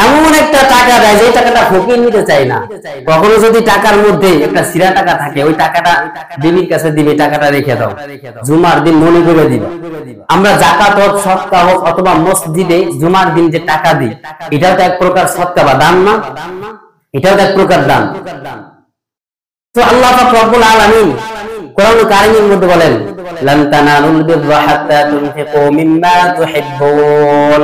এমন একটা টাকা দেয় যে টাকাটা ফকির নিতে চায় না। কখনো যদি টাকার মধ্যে একটা সিরা টাকা থাকে, ওই টাকাটা বিবির কাছে দিবে, টাকাটা রেখে দাও, জুমার দিন মনে করে দিবা। আমরা যাকাত হোক, সদকা হোক, অথবা মসজিদে জুমার দিন যে টাকা দিই, এটাও তো এক প্রকার সদকা বা দান না? এটাও তো এক প্রকার দান। তো আল্লাহ পাক রব্বুল আলামিন কোরআন কারীমের মধ্যে বলেন, লান তানালুল বিররা হাত্তা তুনফিকু মিম্মা তুহিব্বুন,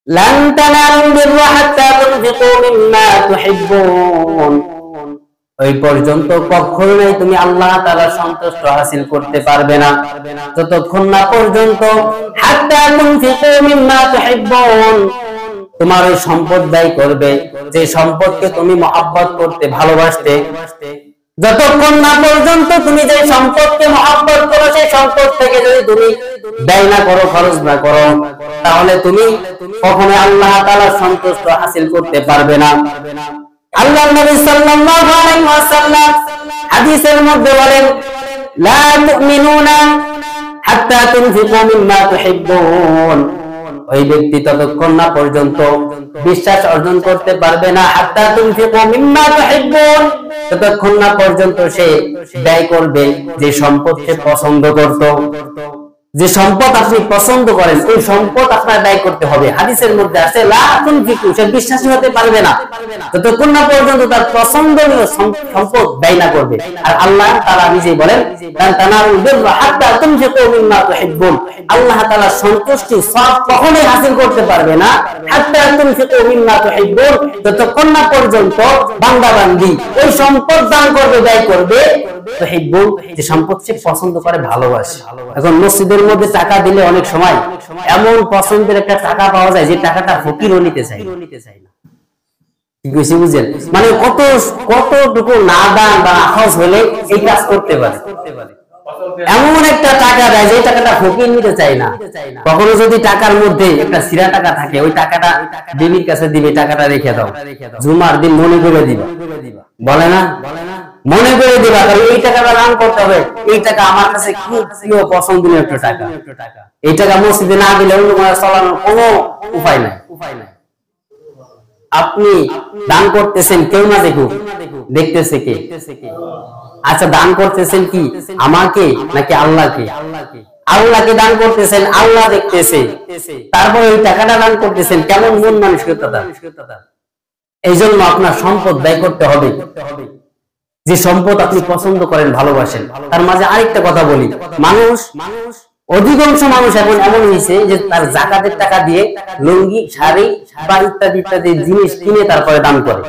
লান তানালুল বিররা হাত্তা তুনফিকু মিম্মা তুহিব্বুন। ওই পর্যন্ত কখনোই তুমি আল্লাহ তাআলার সন্তুষ্ট হাসিল করতে পারবে না যতক্ষণ না পর্যন্ত হাত্তা তুনফিকু মিম্মা তুহিব্বুন, তোমার ওই সম্পদ ব্যয় করবে যে সম্পদকে তুমি মহব্বত করতে ভালোবাসতে, যতক্ষণ না পর্যন্ত তুমি যে সম্পদকে মহব্বত করো, সেই সম্পদ থেকে যদি তুমি ব্যয় না করো, খরচ না করো, তাহলে তুমি কখনো আল্লাহ তাআলার সন্তুষ্ট হাসিল করতে পারবে না। আল্লাহর নবী সাল্লাল্লাহু আলাইহি ওয়াসাল্লাম হাদিসের মধ্যে বলেন, লা তুমিনুনা হাত্তা তুনফিকু মিম্মা তুহিব্বুন, ওই ব্যক্তি ততক্ষণ না পর্যন্ত বিশ্বাস অর্জন করতে পারবে না, হাত্তা তুনফিকু মিম্মা তুহিব্বুন, ততক্ষণ না পর্যন্ত সে ব্যয় করবে যে সম্পদ সে পছন্দ করত। যে সম্পদ আপনি পছন্দ করেন, ওই সম্পদ আপনার ব্যয় করতে হবে। হাদিসের মধ্যে আছে, লা তুনফিকু, সে বিশ্বাসী হতে পারবে না ততক্ষণ না পর্যন্ত তার পছন্দনীয় সম্পদ ব্যয় না করবে। আর আল্লাহ তাআলা নিজেই বলেন, লান তানালুল বিররা হাত্তা তুনফিকু মিম্মা তুহিব্বুন, আল্লাহ তাআলার সন্তুষ্টি সওয়াব কখনোই হাসিল করতে পারবে না হাত্তা তুনফিকু মিম্মা তুহিব্বুন, যতক্ষণ না পর্যন্ত বান্দা বান্দি ওই সম্পদ দান করবে, ব্যয় করবে, তুহিব্বুন, যে সম্পদ সে পছন্দ করে, ভালোবাসে। এখন মসজিদের মধ্যে টাকা দিলে অনেক সময় এমন পছন্দের একটা টাকা পাওয়া যায় যে টাকাটা ফকিরও নিতে চায় না। কি কইছি বুঝেন? মানে কতটুকু না দান বা আখজ হলে এই কাজ করতে পারে। এমন একটা টাকা দেয় যে টাকাটা ফকির নিতে চায় না। কখনো যদি টাকার মধ্যে একটা সিরা টাকা থাকে, ওই টাকাটা বিবির কাছে দিবে, টাকাটা রেখে দাও, জুমার দিন মনে করে দিবা। বলে না, মনে করে দিবা, কারণ এই টাকাটা দান করতে হবে, এই টাকা আমার কাছে খুব প্রিয় পছন্দনীয় একটা টাকা। এই টাকা মসজিদে না দিলে অন্য কোনো চালানোর কোনো উপায় নাই। আপনি দান করতেছেন, কেউ না দেখুক, দেখতেছে কে? আচ্ছা, দান করতেছেন কি আমাকে নাকি আল্লাহকে? আল্লাহকে দান করতেছেন, আল্লাহ দেখতেছে। তারপর ওই টাকাটা দান করতেছেন, কেমন মন মানসিকতা। এই জন্য আপনার সম্পদ ব্যয় করতে হবে যে সম্পদ আপনি পছন্দ করেন, ভালোবাসেন। তার মাঝে আরেকটা কথা বলি, অধিকাংশ মানুষ এখন এমন হয়েছে যে তার যাকাতের টাকা দিয়ে লুঙ্গি, শাড়ি বা ইত্যাদি ইত্যাদি জিনিস কিনে তারপরে দান করে।